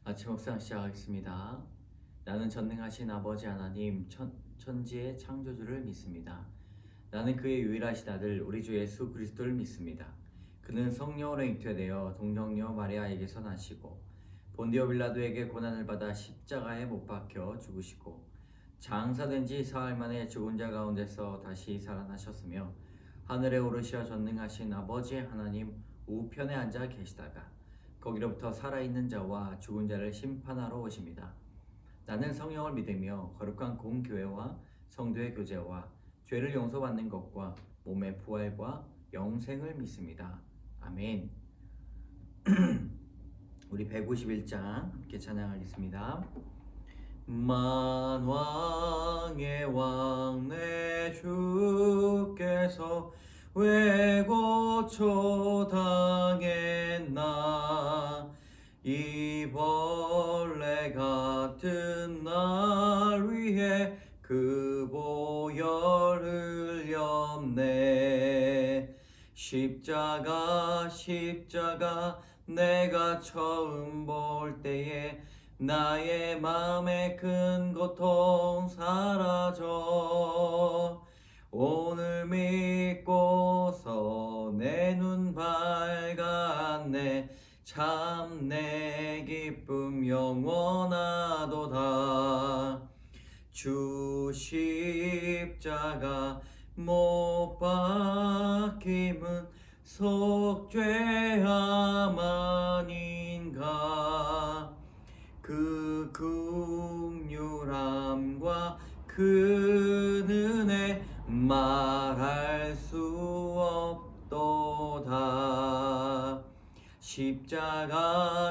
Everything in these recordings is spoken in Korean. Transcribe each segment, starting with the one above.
아침 묵상 시작하겠습니다. 나는 전능하신 아버지 하나님 천지의 창조주를 믿습니다. 나는 그의 유일하신 아들 우리 주 예수 그리스도를 믿습니다. 그는 성령으로 잉태되어 동정녀 마리아에게서 나시고 본디오 빌라도에게 고난을 받아 십자가에 못 박혀 죽으시고 장사된 지 사흘 만에 죽은 자 가운데서 다시 살아나셨으며 하늘에 오르시어 전능하신 아버지 하나님 우편에 앉아 계시다가 거기로부터 살아있는 자와 죽은 자를 심판하러 오십니다. 나는 성령을 믿으며 거룩한 공교회와 성도의 교제와 죄를 용서받는 것과 몸의 부활과 영생을 믿습니다. 아멘. 우리 151장 함께 찬양하겠습니다. 만왕의 왕 내 주께서 왜 고초당했나 이 벌레 같은 날 위해 그 보혈을 흘렸네. 십자가 내가 처음 볼 때에 나의 맘의 큰 고통 사라져. 오늘 믿고서 내 눈 밝았네. 참 내 기쁨 영원하도다. 주 십자가 못 박힘은 속죄함 아닌가. 그 긍휼함과 그 은혜 말할 수 없도다.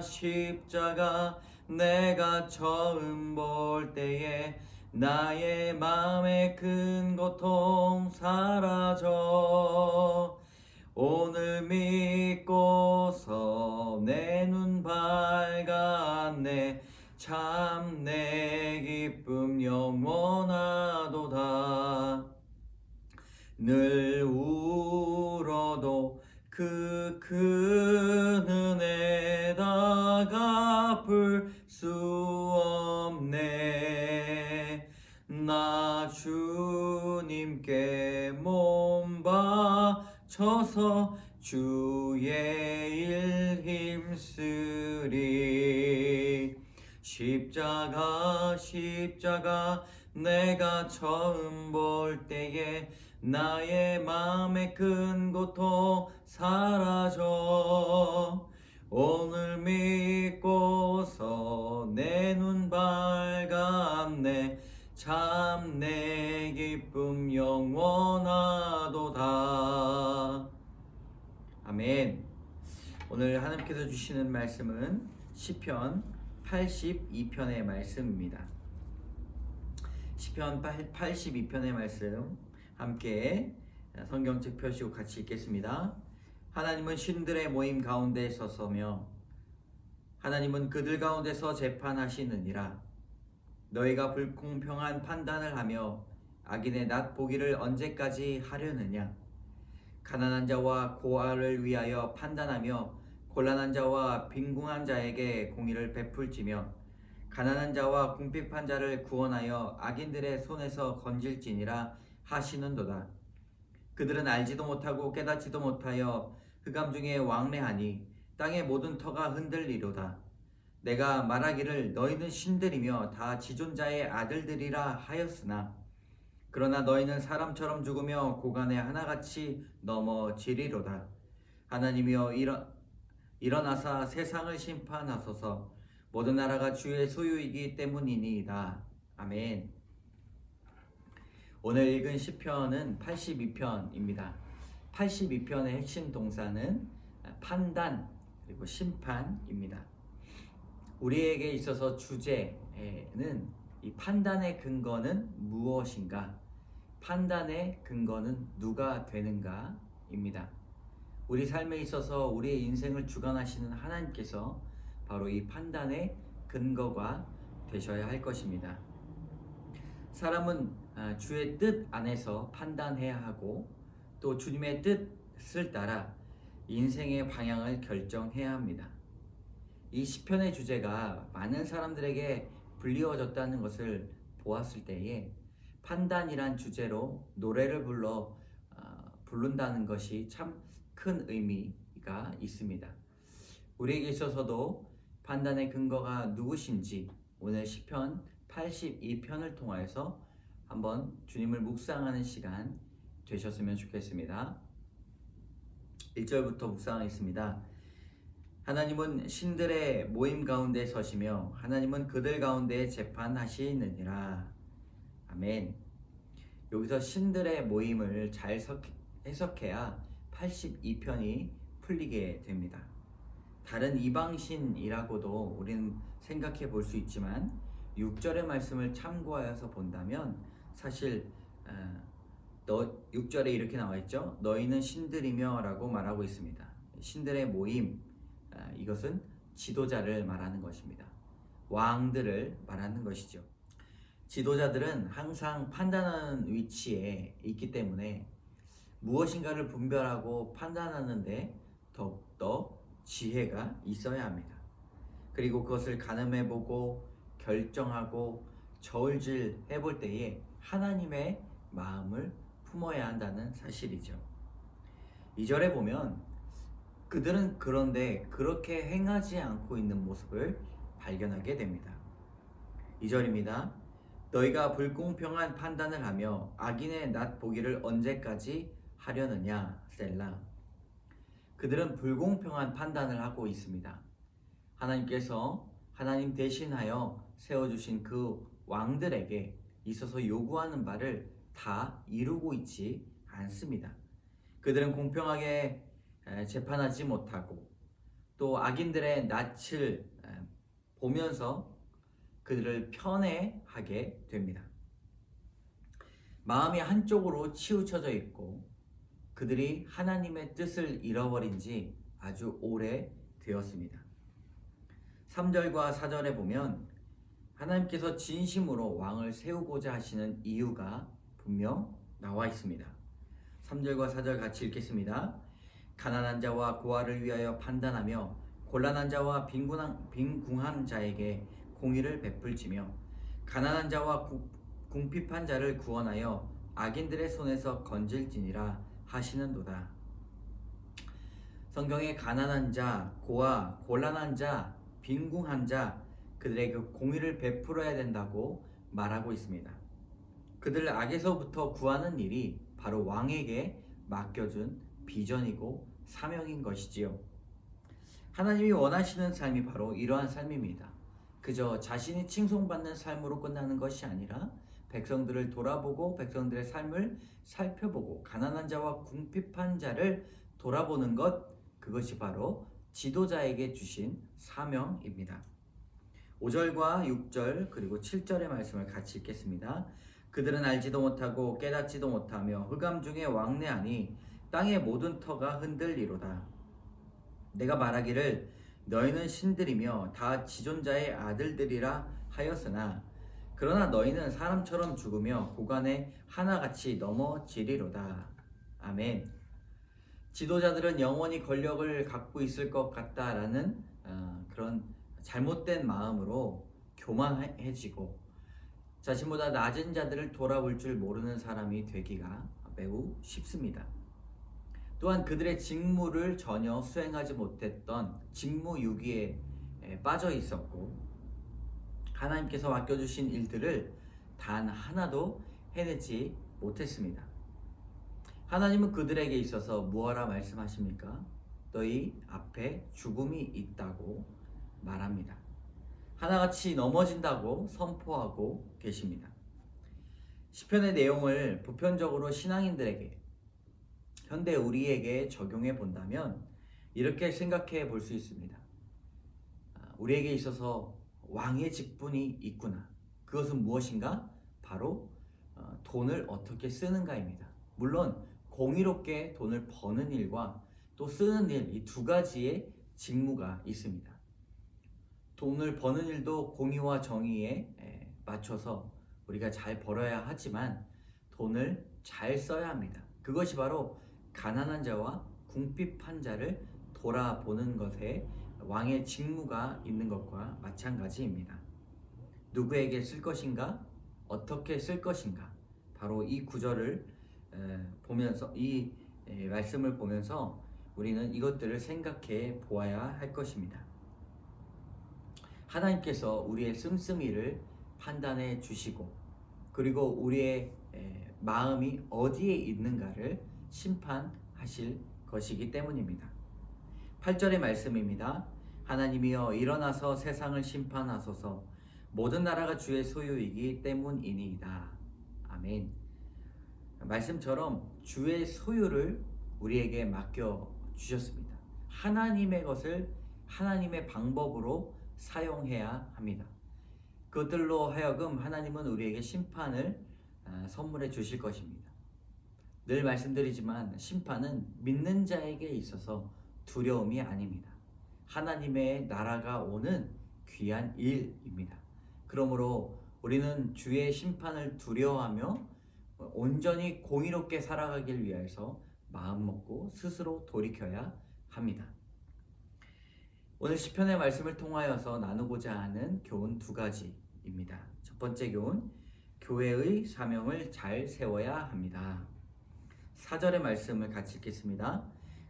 십자가 내가 처음 볼 때에 나의 맘의 큰 고통 사라져. 오늘 믿고서 내 눈 밝았네. 참 내 기쁨 영원하도다. 늘 울어도 그 큰 은혜 다 갚을 수 없네. 나 주님께 몸 바쳐서 주의 일 힘쓰리. 십자가 내가 처음 볼 때에 나의 맘의 큰 고통 사라져. 오늘 믿고서 내 눈 밝았네. 참 내 기쁨 영원하도다. 아멘. 오늘 하나님께서 주시는 말씀은 시편 82편의 말씀입니다. 시편 82편의 말씀 함께 성경책 펴시고 같이 읽겠습니다. 하나님은 신들의 모임 가운데 서서며 하나님은 그들 가운데서 재판하시느니라. 너희가 불공평한 판단을 하며 악인의 낫 보기를 언제까지 하려느냐. 가난한 자와 고아를 위하여 판단하며 곤란한 자와 빈궁한 자에게 공의를 베풀지며 가난한 자와 궁핍한 자를 구원하여 악인들의 손에서 건질지니라 하시는도다. 그들은 알지도 못하고 깨닫지도 못하여 흑암 중에 왕래하니 땅의 모든 터가 흔들리로다. 내가 말하기를 너희는 신들이며 다 지존자의 아들들이라 하였으나 그러나 너희는 사람처럼 죽으며 고간에 하나같이 넘어지리로다. 하나님이여 일어나사 세상을 심판하소서. 모든 나라가 주의 소유이기 때문이니이다. 아멘. 오늘 읽은 시편은 82편입니다. 82편의 핵심 동사는 판단 그리고 심판입니다. 우리에게 있어서 주제는 이 판단의 근거는 무엇인가? 판단의 근거는 누가 되는가입니다. 우리 삶에 있어서 우리의 인생을 주관하시는 하나님께서 바로 이 판단의 근거가 되셔야 할 것입니다. 사람은 주의 뜻 안에서 판단해야 하고 또 주님의 뜻을 따라 인생의 방향을 결정해야 합니다. 이 시편의 주제가 많은 사람들에게 불리워졌다는 것을 보았을 때에 판단이란 주제로 노래를 부른다는 것이 참 큰 의미가 있습니다. 우리에게 있어서도 판단의 근거가 누구신지 오늘 시편 82편을 통하여서 한번 주님을 묵상하는 시간 되셨으면 좋겠습니다. 1절부터 묵상하겠습니다. 하나님은 신들의 모임 가운데 서시며 하나님은 그들 가운데 재판하시느니라. 아멘. 여기서 신들의 모임을 잘 해석해야 82편이 풀리게 됩니다. 다른 이방신이라고도 우리는 생각해 볼 수 있지만 6절의 말씀을 참고하여서 본다면 사실 6절에 이렇게 나와 있죠. 너희는 신들이며 라고 말하고 있습니다. 신들의 모임, 이것은 지도자를 말하는 것입니다. 왕들을 말하는 것이죠. 지도자들은 항상 판단하는 위치에 있기 때문에 무엇인가를 분별하고 판단하는데 더욱더 지혜가 있어야 합니다. 그리고 그것을 가늠해보고 결정하고 저울질해 볼 때에 하나님의 마음을 품어야 한다는 사실이죠. 2절에 보면 그들은 그런데 그렇게 행하지 않고 있는 모습을 발견하게 됩니다. 2절입니다. 너희가 불공평한 판단을 하며 악인의 낫 보기를 언제까지 하려느냐. 셀라. 그들은 불공평한 판단을 하고 있습니다. 하나님께서 하나님 대신하여 세워주신 그 왕들에게 있어서 요구하는 바를 다 이루고 있지 않습니다. 그들은 공평하게 재판하지 못하고 또 악인들의 낯을 보면서 그들을 편애하게 됩니다. 마음이 한쪽으로 치우쳐져 있고 그들이 하나님의 뜻을 잃어버린 지 아주 오래 되었습니다. 3절과 4절에 보면 하나님께서 진심으로 왕을 세우고자 하시는 이유가 분명 나와 있습니다. 3절과 4절 같이 읽겠습니다. 가난한 자와 고아를 위하여 판단하며 곤란한 자와 빈궁한 자에게 공의를 베풀지며 가난한 자와 궁핍한 자를 구원하여 악인들의 손에서 건질지니라 하시는도다. 성경에 가난한 자, 고아, 곤란한 자, 빈궁한 자 그들에게 공의를 베풀어야 된다고 말하고 있습니다. 그들을 악에서부터 구하는 일이 바로 왕에게 맡겨준 비전이고 사명인 것이지요. 하나님이 원하시는 삶이 바로 이러한 삶입니다. 그저 자신이 칭송받는 삶으로 끝나는 것이 아니라 백성들을 돌아보고 백성들의 삶을 살펴보고 가난한 자와 궁핍한 자를 돌아보는 것, 그것이 바로 지도자에게 주신 사명입니다. 5절과 6절 그리고 7절의 말씀을 같이 읽겠습니다. 그들은 알지도 못하고 깨닫지도 못하며 흑암 중에 왕래하니 땅의 모든 터가 흔들리로다. 내가 말하기를 너희는 신들이며 다 지존자의 아들들이라 하였으나 그러나 너희는 사람처럼 죽으며 고관에 하나같이 넘어지리로다. 아멘. 지도자들은 영원히 권력을 갖고 있을 것 같다라는 그런 잘못된 마음으로 교만해지고 자신보다 낮은 자들을 돌아볼 줄 모르는 사람이 되기가 매우 쉽습니다. 또한 그들의 직무를 전혀 수행하지 못했던 직무유기에 빠져 있었고 하나님께서 맡겨주신 일들을 단 하나도 해내지 못했습니다. 하나님은 그들에게 있어서 무엇라 말씀하십니까? 너희 앞에 죽음이 있다고 말합니다. 하나같이 넘어진다고 선포하고 계십니다. 시편의 내용을 보편적으로 신앙인들에게 현대 우리에게 적용해 본다면 이렇게 생각해 볼 수 있습니다. 우리에게 있어서 왕의 직분이 있구나. 그것은 무엇인가? 바로 돈을 어떻게 쓰는가입니다. 물론 공의롭게 돈을 버는 일과 또 쓰는 일, 이 두 가지의 직무가 있습니다. 돈을 버는 일도 공의와 정의에 맞춰서 우리가 잘 벌어야 하지만 돈을 잘 써야 합니다. 그것이 바로 가난한 자와 궁핍한 자를 돌아보는 것에 왕의 직무가 있는 것과 마찬가지입니다. 누구에게 쓸 것인가? 어떻게 쓸 것인가? 바로 이 구절을 보면서 이 말씀을 보면서 우리는 이것들을 생각해 보아야 할 것입니다. 하나님께서 우리의 씀씀이를 판단해 주시고 그리고 우리의 마음이 어디에 있는가를 심판하실 것이기 때문입니다. 8절의 말씀입니다. 하나님이여 일어나서 세상을 심판하소서 모든 나라가 주의 소유이기 때문이니이다. 아멘. 말씀처럼 주의 소유를 우리에게 맡겨 주셨습니다. 하나님의 것을 하나님의 방법으로 사용해야 합니다. 그것들로 하여금 하나님은 우리에게 심판을 선물해 주실 것입니다. 늘 말씀드리지만 심판은 믿는 자에게 있어서 두려움이 아닙니다. 하나님의 나라가 오는 귀한 일입니다. 그러므로 우리는 주의 심판을 두려워하며 온전히 공의롭게 살아가길 위해서 마음먹고 스스로 돌이켜야 합니다. 오늘 시편의 말씀을 통하여서 나누고자 하는 교훈 두 가지입니다. 첫 번째 교훈, 교회의 사명을 잘 세워야 합니다. 4절의 말씀을 같이 읽겠습니다.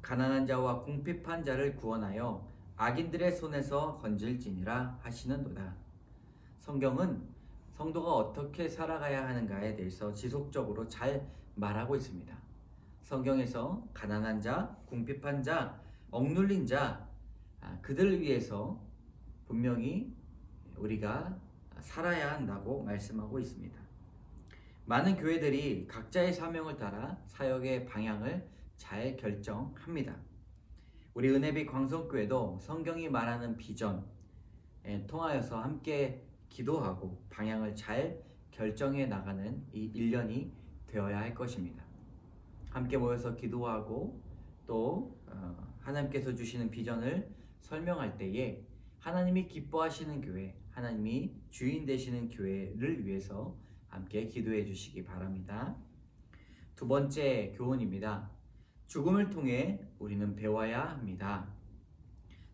가난한 자와 궁핍한 자를 구원하여 악인들의 손에서 건질지니라 하시는도다. 성경은 성도가 어떻게 살아가야 하는가에 대해서 지속적으로 잘 말하고 있습니다. 성경에서 가난한 자, 궁핍한 자, 억눌린 자, 그들을 위해서 분명히 우리가 살아야 한다고 말씀하고 있습니다. 많은 교회들이 각자의 사명을 따라 사역의 방향을 잘 결정합니다. 우리 은혜빛 광성교회도 성경이 말하는 비전에 통하여서 함께 기도하고 방향을 잘 결정해 나가는 이 일년이 되어야 할 것입니다. 함께 모여서 기도하고 또 하나님께서 주시는 비전을 설명할 때에 하나님이 기뻐하시는 교회, 하나님이 주인 되시는 교회를 위해서 함께 기도해 주시기 바랍니다. 두 번째 교훈입니다. 죽음을 통해 우리는 배워야 합니다.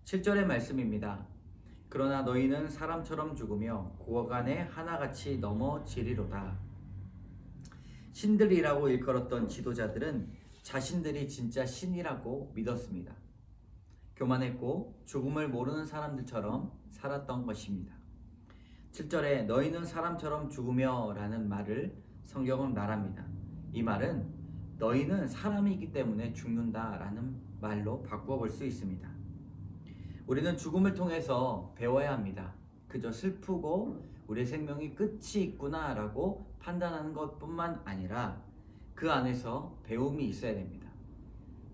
7절의 말씀입니다. 그러나 너희는 사람처럼 죽으며 고간에 하나같이 넘어지리로다. 신들이라고 일컬었던 지도자들은 자신들이 진짜 신이라고 믿었습니다. 교만했고 죽음을 모르는 사람들처럼 살았던 것입니다. 7절에 너희는 사람처럼 죽으며 라는 말을 성경은 말합니다. 이 말은 너희는 사람이기 때문에 죽는다 라는 말로 바꾸어 볼 수 있습니다. 우리는 죽음을 통해서 배워야 합니다. 그저 슬프고 우리의 생명이 끝이 있구나 라고 판단하는 것뿐만 아니라 그 안에서 배움이 있어야 됩니다.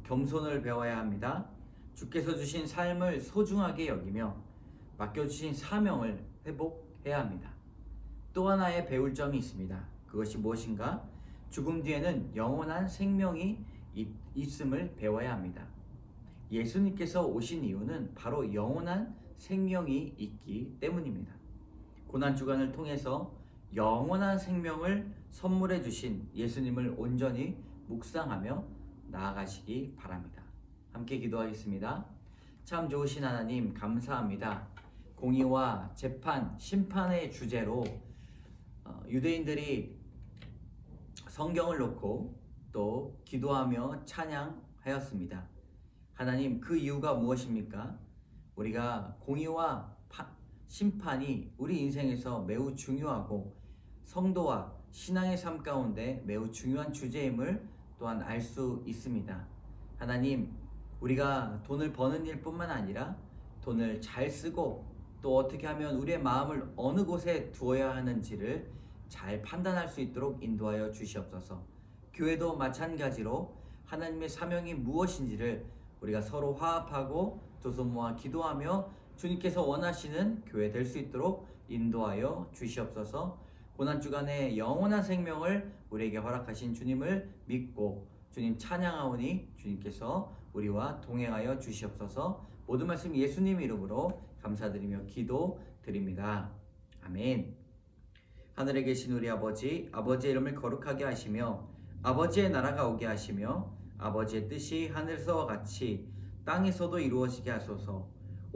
겸손을 배워야 합니다. 주께서 주신 삶을 소중하게 여기며 맡겨주신 사명을 회복해야 합니다. 또 하나의 배울 점이 있습니다. 그것이 무엇인가? 죽음 뒤에는 영원한 생명이 있음을 배워야 합니다. 예수님께서 오신 이유는 바로 영원한 생명이 있기 때문입니다. 고난주간을 통해서 영원한 생명을 선물해 주신 예수님을 온전히 묵상하며 나아가시기 바랍니다. 함께 기도하겠습니다. 참 좋으신 하나님 감사합니다. 공의와 재판, 심판의 주제로 유대인들이 성경을 놓고 또 기도하며 찬양하였습니다. 하나님, 그 이유가 무엇입니까? 우리가 공의와 심판이 우리 인생에서 매우 중요하고 성도와 신앙의 삶 가운데 매우 중요한 주제임을 또한 알 수 있습니다. 하나님, 우리가 돈을 버는 일뿐만 아니라 돈을 잘 쓰고 또 어떻게 하면 우리의 마음을 어느 곳에 두어야 하는지를 잘 판단할 수 있도록 인도하여 주시옵소서. 교회도 마찬가지로 하나님의 사명이 무엇인지를 우리가 서로 화합하고 두 손 모아 기도하며 주님께서 원하시는 교회 될 수 있도록 인도하여 주시옵소서. 고난주간에 영원한 생명을 우리에게 허락하신 주님을 믿고 주님 찬양하오니 주님께서 우리와 동행하여 주시옵소서. 모든 말씀 예수님 이름으로 감사드리며 기도드립니다. 아멘. 하늘에 계신 우리 아버지, 아버지의 이름을 거룩하게 하시며 아버지의 나라가 오게 하시며 아버지의 뜻이 하늘에서와 같이 땅에서도 이루어지게 하소서.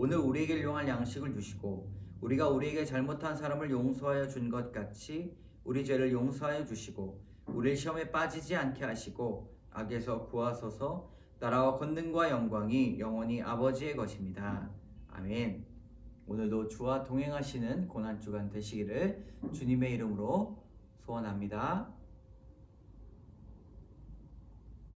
오늘 우리에게 일용할 양식을 주시고 우리가 우리에게 잘못한 사람을 용서하여 준 것 같이 우리 죄를 용서하여 주시고 우리를 시험에 빠지지 않게 하시고 악에서 구하소서. 나라와 권능과 영광이 영원히 아버지의 것입니다. 아멘. 오늘도 주와 동행하시는 고난주간 되시기를 주님의 이름으로 소원합니다.